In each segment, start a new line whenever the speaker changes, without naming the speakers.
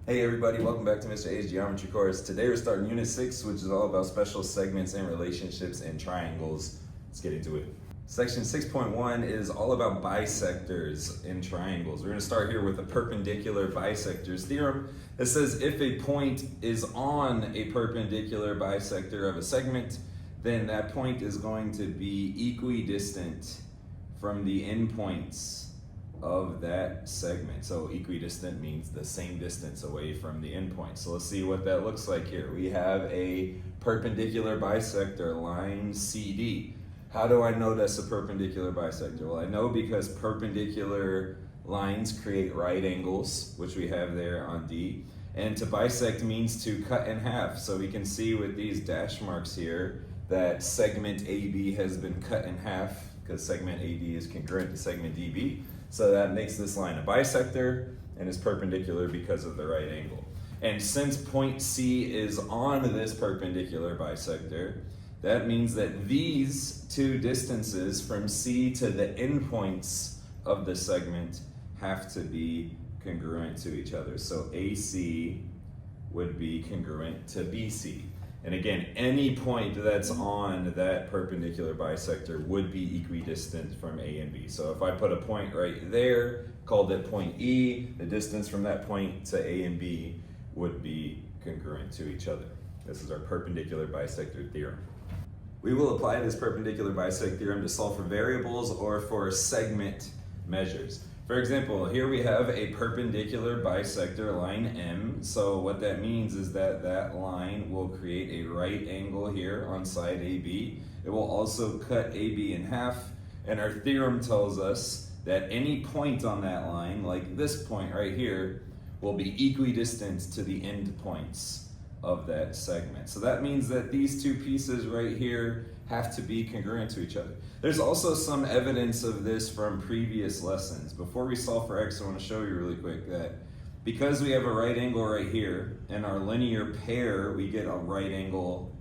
Hey everybody, welcome back to Mr. A's Geometry course. Today we're starting Unit 6, which is all about special segments and relationships and triangles. Let's get into it. Section 6.1 is all about bisectors and triangles. We're going to start here with a perpendicular bisectors theorem that says if a point is on a perpendicular bisector of a segment, then that point is going to be equidistant from the endpoints of that segment. So equidistant means the same distance away from the endpoint. So let's see what that looks like here. We have a perpendicular bisector, line CD. How do I know that's a perpendicular bisector? Well, I know because perpendicular lines create right angles, which we have there on D. And to bisect means to cut in half. So we can see with these dash marks here that segment AB has been cut in half because segment AD is congruent to segment DB. So that makes this line a bisector and is perpendicular because of the right angle. And since point C is on this perpendicular bisector, that means that these two distances from C to the endpoints of the segment have to be congruent to each other. So AC would be congruent to BC. And again, any point that's on that perpendicular bisector would be equidistant from A and B. So if I put a point right there, called it point E, the distance from that point to A and B would be congruent to each other. This is our perpendicular bisector theorem. We will apply this perpendicular bisect theorem to solve for variables or for segment measures. For example, here we have a perpendicular bisector, line M. So what that means is that that line will create a right angle here on side AB. It will also cut AB in half. And our theorem tells us that any point on that line, like this point right here, will be equidistant to the end points of that segment. So that means that these two pieces right here have to be congruent to each other. There's also some evidence of this from previous lessons. Before we solve for x, I want to show you really quick that because we have a right angle right here, and our linear pair, we get a right angle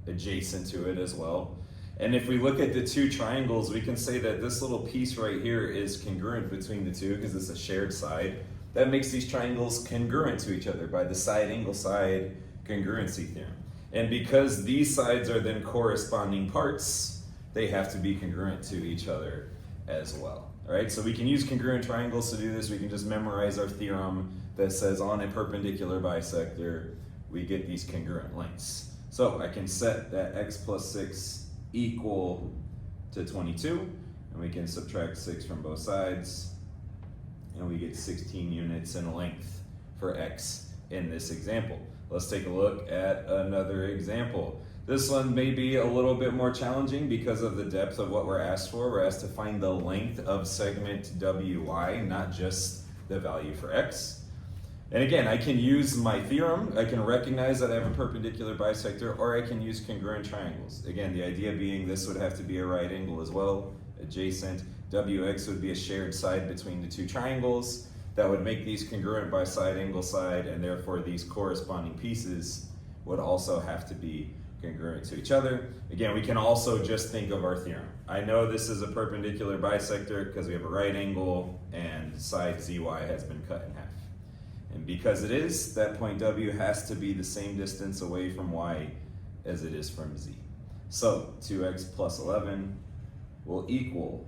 adjacent to it as well. And if we look at the two triangles, we can say that this little piece right here is congruent between the two because it's a shared side. That makes these triangles congruent to each other by the side angle side congruency theorem. And because these sides are then corresponding parts, they have to be congruent to each other as well. All right, so we can use congruent triangles to do this. We can just memorize our theorem that says on a perpendicular bisector, we get these congruent lengths. So I can set that x plus 6 equal to 22, and we can subtract 6 from both sides, and we get 16 units in length for x in this example. Let's take a look at another example. This one may be a little bit more challenging because of the depth of what we're asked for. We're asked to find the length of segment WY, not just the value for x. And again, I can use my theorem. I can recognize that I have a perpendicular bisector, or I can use congruent triangles. Again, the idea being this would have to be a right angle as well, adjacent. WX would be a shared side between the two triangles. That would make these congruent by side angle side, and therefore these corresponding pieces would also have to be congruent to each other. Again, we can also just think of our theorem. I know this is a perpendicular bisector because we have a right angle and side ZY has been cut in half. And because it is, that point W has to be the same distance away from Y as it is from Z. So 2x plus 11 will equal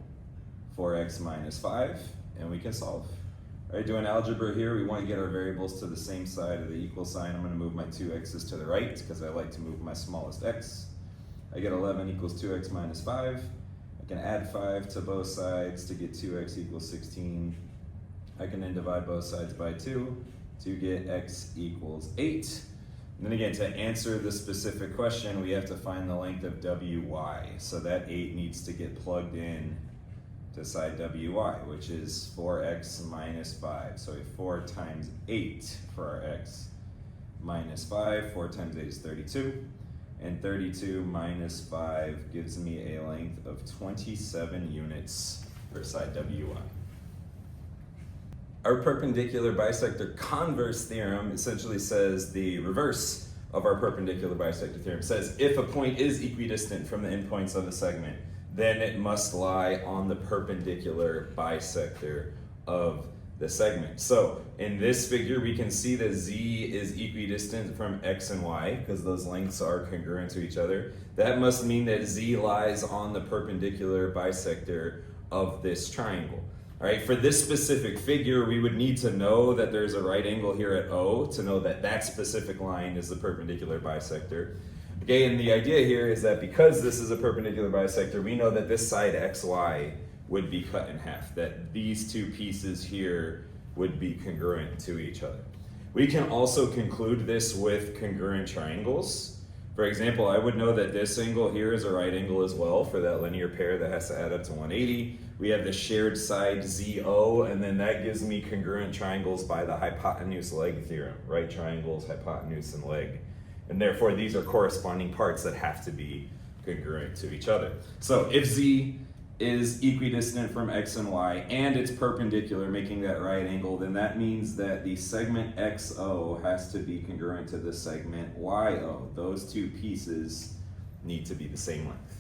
4x minus 5, and we can solve. All right, doing algebra here, we want to get our variables to the same side of the equal sign. I'm going to move my 2x's to the right because I like to move my smallest x. I get 11 equals 2x minus 5. I can add 5 to both sides to get 2x equals 16. I can then divide both sides by 2 to get x equals 8. And then again, to answer the specific question, we have to find the length of WY. So that 8 needs to get plugged in to side WY, which is 4x minus 5. So 4 times 8 for our x minus 5. 4 times 8 is 32. And 32 minus 5 gives me a length of 27 units for side WY. Our perpendicular bisector converse theorem essentially says the reverse of our perpendicular bisector theorem. It says if a point is equidistant from the endpoints of a segment, then it must lie on the perpendicular bisector of the segment. So in this figure, we can see that z is equidistant from x and y because those lengths are congruent to each other. That must mean that z lies on the perpendicular bisector of this triangle. All right, for this specific figure, we would need to know that there's a right angle here at O to know that that specific line is the perpendicular bisector. Okay, and the idea here is that because this is a perpendicular bisector, we know that this side xy would be cut in half, that these two pieces here would be congruent to each other. We can also conclude this with congruent triangles. For example, I would know that this angle here is a right angle as well for that linear pair that has to add up to 180. We have the shared side ZO, and then that gives me congruent triangles by the hypotenuse leg theorem, right triangles, hypotenuse, and leg. And therefore, these are corresponding parts that have to be congruent to each other. So if Z is equidistant from X and Y, and it's perpendicular, making that right angle, then that means that the segment XO has to be congruent to the segment YO. Those two pieces need to be the same length.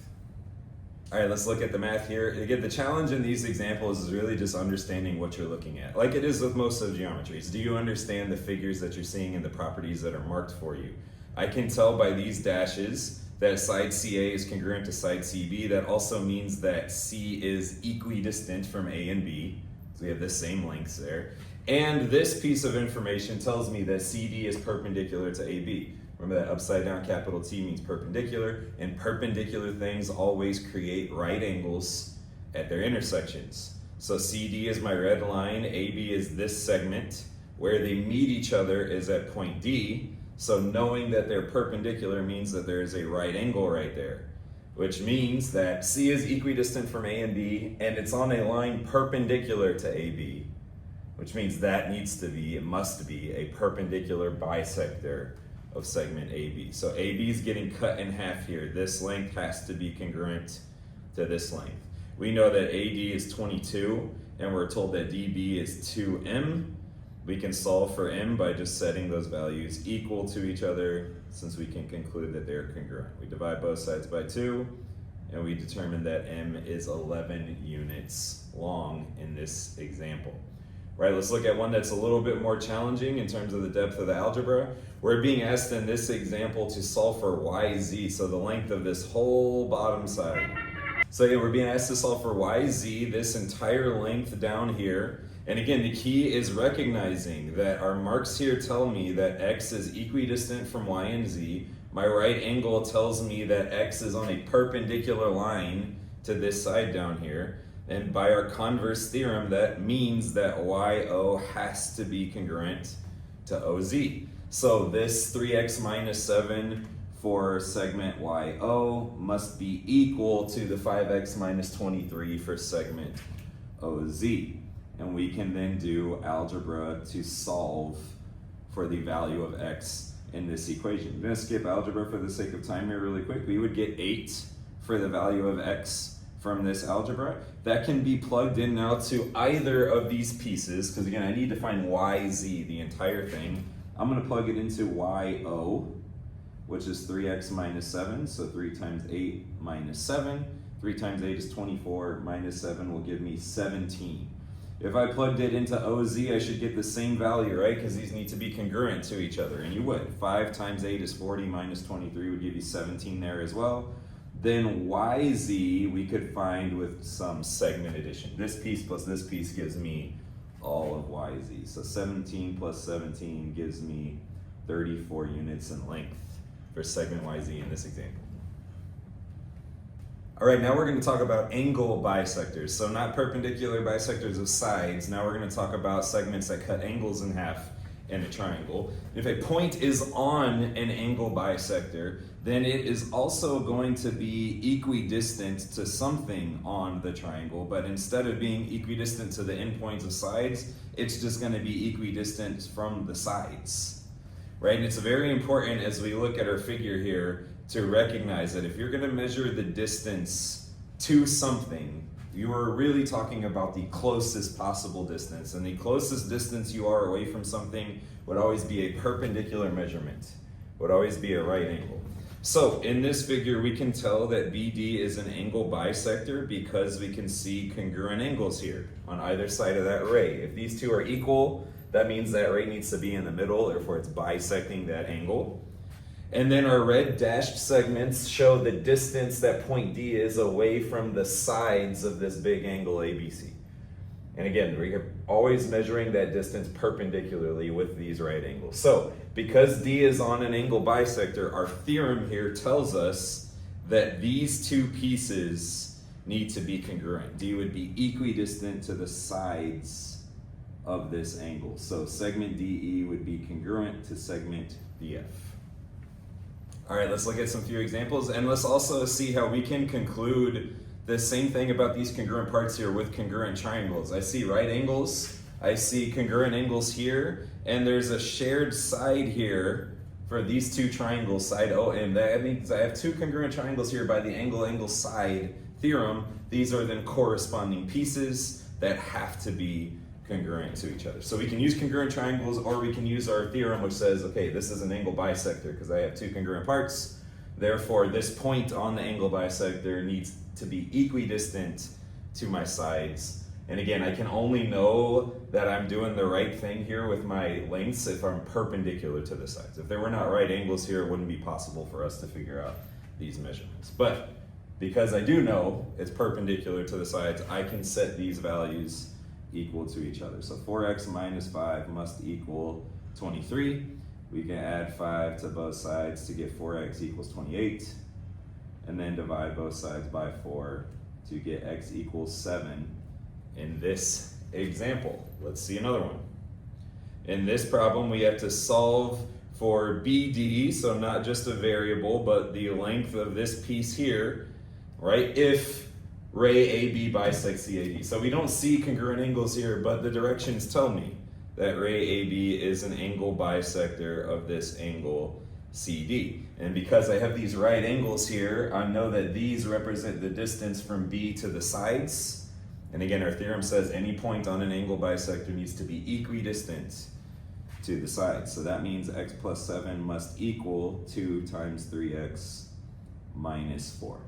All right, let's look at the math here. Again, the challenge in these examples is really just understanding what you're looking at. Like it is with most of geometries. Do you understand the figures that you're seeing and the properties that are marked for you? I can tell by these dashes that side CA is congruent to side CB. That also means that C is equidistant from A and B. So we have the same lengths there. And this piece of information tells me that CD is perpendicular to AB. Remember that upside down capital T means perpendicular, and perpendicular things always create right angles at their intersections. So CD is my red line, AB is this segment. Where they meet each other is at point D. So knowing that they're perpendicular means that there is a right angle right there, which means that C is equidistant from A and B, and it's on a line perpendicular to AB, which means that it must be a perpendicular bisector of segment AB. So AB is getting cut in half here. This length has to be congruent to this length. We know that AD is 22, and we're told that DB is 2M. We can solve for M by just setting those values equal to each other, since we can conclude that they're congruent. We divide both sides by 2, and we determine that M is 11 units long in this example. Right, let's look at one that's a little bit more challenging in terms of the depth of the algebra. We're being asked in this example to solve for YZ, so the length of this whole bottom side. So again, we're being asked to solve for YZ, this entire length down here. And again, the key is recognizing that our marks here tell me that X is equidistant from Y and Z. My right angle tells me that X is on a perpendicular line to this side down here. And by our converse theorem, that means that YO has to be congruent to OZ. So this 3x minus 7 for segment YO must be equal to the 5x minus 23 for segment OZ. And we can then do algebra to solve for the value of x in this equation. I'm going to skip algebra for the sake of time here really quick. We would get 8 for the value of x from this algebra. That can be plugged in now to either of these pieces, because again, I need to find YZ, the entire thing. I'm going to plug it into YO, which is 3x minus 7, so 3 times 8 minus 7. 3 times 8 is 24, minus 7 will give me 17. If I plugged it into OZ, I should get the same value, right? Because these need to be congruent to each other, and you would. 5 times 8 is 40, minus 23 would give you 17 there as well. Then YZ we could find with some segment addition. This piece plus this piece gives me all of YZ. So 17 plus 17 gives me 34 units in length for segment YZ in this example. All right, now we're going to talk about angle bisectors. So not perpendicular bisectors of sides. Now we're going to talk about segments that cut angles in half in a triangle. If a point is on an angle bisector, then it is also going to be equidistant to something on the triangle, but instead of being equidistant to the endpoints of sides, it's just going to be equidistant from the sides, right? And it's very important as we look at our figure here to recognize that if you're going to measure the distance to something, you are really talking about the closest possible distance, and the closest distance you are away from something would always be a perpendicular measurement, would always be a right angle. So in this figure, we can tell that BD is an angle bisector because we can see congruent angles here on either side of that ray. If these two are equal, that means that ray needs to be in the middle, therefore it's bisecting that angle. And then our red dashed segments show the distance that point D is away from the sides of this big angle ABC. And again, we're always measuring that distance perpendicularly with these right angles. So because D is on an angle bisector, our theorem here tells us that these two pieces need to be congruent. D would be equidistant to the sides of this angle. So segment DE would be congruent to segment DF. All right, let's look at some few examples, and let's also see how we can conclude the same thing about these congruent parts here with congruent triangles. I see right angles, I see congruent angles here, and there's a shared side here for these two triangles, side OM. That means I have two congruent triangles here by the angle side theorem. These are then corresponding pieces that have to be congruent to each other. So we can use congruent triangles, or we can use our theorem which says, okay, this is an angle bisector because I have two congruent parts. Therefore, this point on the angle bisector needs to be equidistant to my sides. And again, I can only know that I'm doing the right thing here with my lengths if I'm perpendicular to the sides. If there were not right angles here, it wouldn't be possible for us to figure out these measurements. But because I do know it's perpendicular to the sides, I can set these values equal to each other. So 4x minus 5 must equal 23. We can add 5 to both sides to get 4x equals 28, and then divide both sides by 4 to get x equals 7 in this example. Let's see another one. In this problem, we have to solve for BD, so not just a variable, but the length of this piece here, right? If ray AB bisects CAD. So we don't see congruent angles here, but the directions tell me that ray AB is an angle bisector of this angle CD. And because I have these right angles here, I know that these represent the distance from B to the sides. And again, our theorem says any point on an angle bisector needs to be equidistant to the sides. So that means x plus 7 must equal 2 times 3x minus 4. All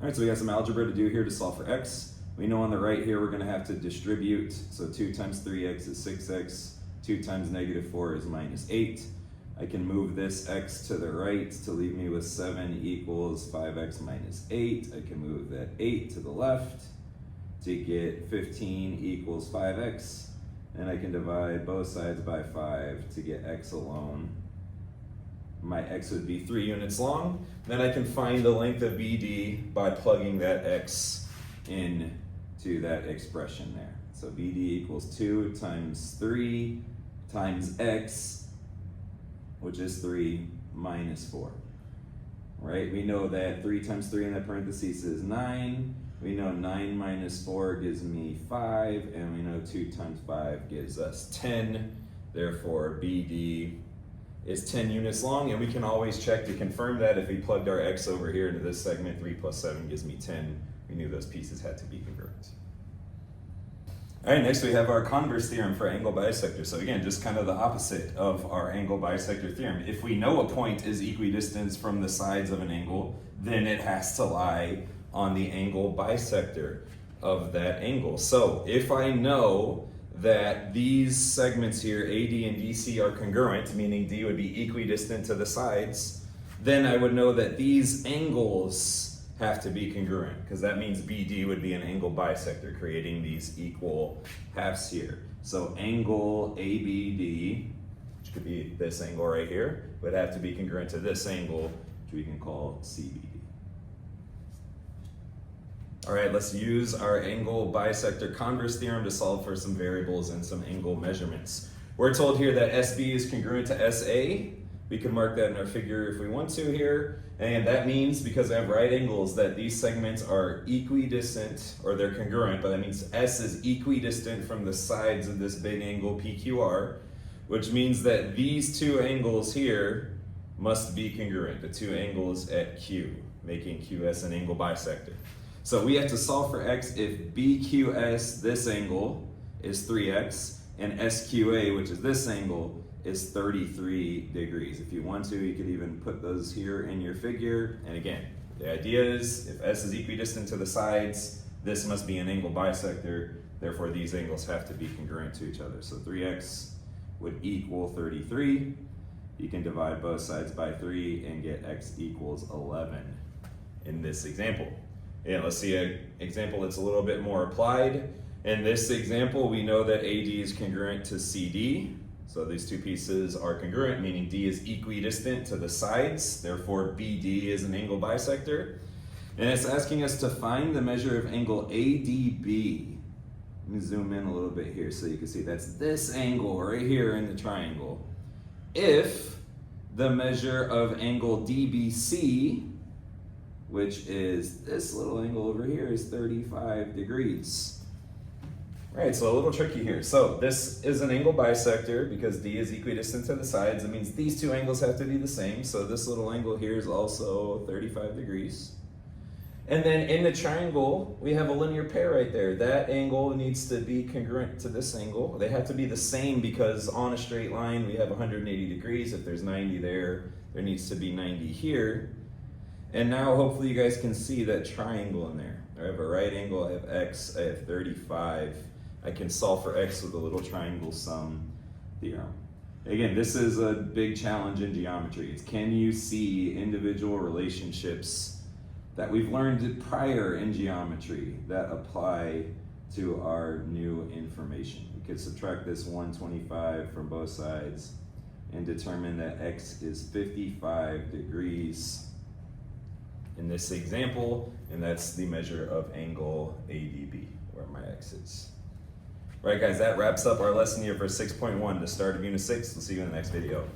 right, so we got some algebra to do here to solve for x. We know on the right here we're going to have to distribute. So 2 times 3x is 6x. 2 times negative 4 is minus 8. I can move this x to the right to leave me with 7 equals 5x minus 8. I can move that 8 to the left to get 15 equals 5x. And I can divide both sides by 5 to get x alone. My x would be 3 units long. Then I can find the length of BD by plugging that x into that expression there. So BD equals 2 times 3 times x, which is 3 minus 4. Right? We know that 3 times 3 in that parentheses is 9. We know 9 minus 4 gives me 5, and we know 2 times 5 gives us 10. Therefore, BD is 10 units long, and we can always check to confirm that if we plugged our x over here into this segment, 3 plus 7 gives me 10. We knew those pieces had to be congruent. All right, next we have our converse theorem for angle bisector. So again, just kind of the opposite of our angle bisector theorem. If we know a point is equidistant from the sides of an angle, then it has to lie on the angle bisector of that angle. So if I know that these segments here, AD and DC, are congruent, meaning D would be equidistant to the sides, then I would know that these angles have to be congruent, because that means BD would be an angle bisector, creating these equal halves here. So angle ABD, which could be this angle right here, would have to be congruent to this angle, which we can call CBD. All right, let's use our angle bisector converse theorem to solve for some variables and some angle measurements. We're told here that SB is congruent to SA. We can mark that in our figure if we want to here. And that means, because I have right angles, that these segments are equidistant, or they're congruent, but that means S is equidistant from the sides of this big angle PQR, which means that these two angles here must be congruent, the two angles at Q, making QS an angle bisector. So we have to solve for x if BQS, this angle, is 3x, and SQA, which is this angle, is 33 degrees. If you want to, you could even put those here in your figure. And again, the idea is if S is equidistant to the sides, this must be an angle bisector. Therefore, these angles have to be congruent to each other. So 3x would equal 33. You can divide both sides by 3 and get x equals 11 in this example. And let's see an example that's a little bit more applied. In this example, we know that AD is congruent to CD. So these two pieces are congruent, meaning D is equidistant to the sides. Therefore, BD is an angle bisector. And it's asking us to find the measure of angle ADB. Let me zoom in a little bit here so you can see that's this angle right here in the triangle. If the measure of angle DBC, which is this little angle over here, is 35 degrees. Right, so a little tricky here. So this is an angle bisector because D is equidistant to the sides. It means these two angles have to be the same. So this little angle here is also 35 degrees. And then in the triangle, we have a linear pair right there. That angle needs to be congruent to this angle. They have to be the same because on a straight line, we have 180 degrees. If there's 90 there, there needs to be 90 here. And now hopefully you guys can see that triangle in there. I have a right angle, I have x, I have 35. I can solve for x with a little triangle sum theorem. Again, this is a big challenge in geometry. It's can you see individual relationships that we've learned prior in geometry that apply to our new information. We could subtract this 125 from both sides and determine that x is 55 degrees in this example, and that's the measure of angle ADB, where my x is. All right, guys, that wraps up our lesson here for 6.1, the start of Unit 6. We'll see you in the next video.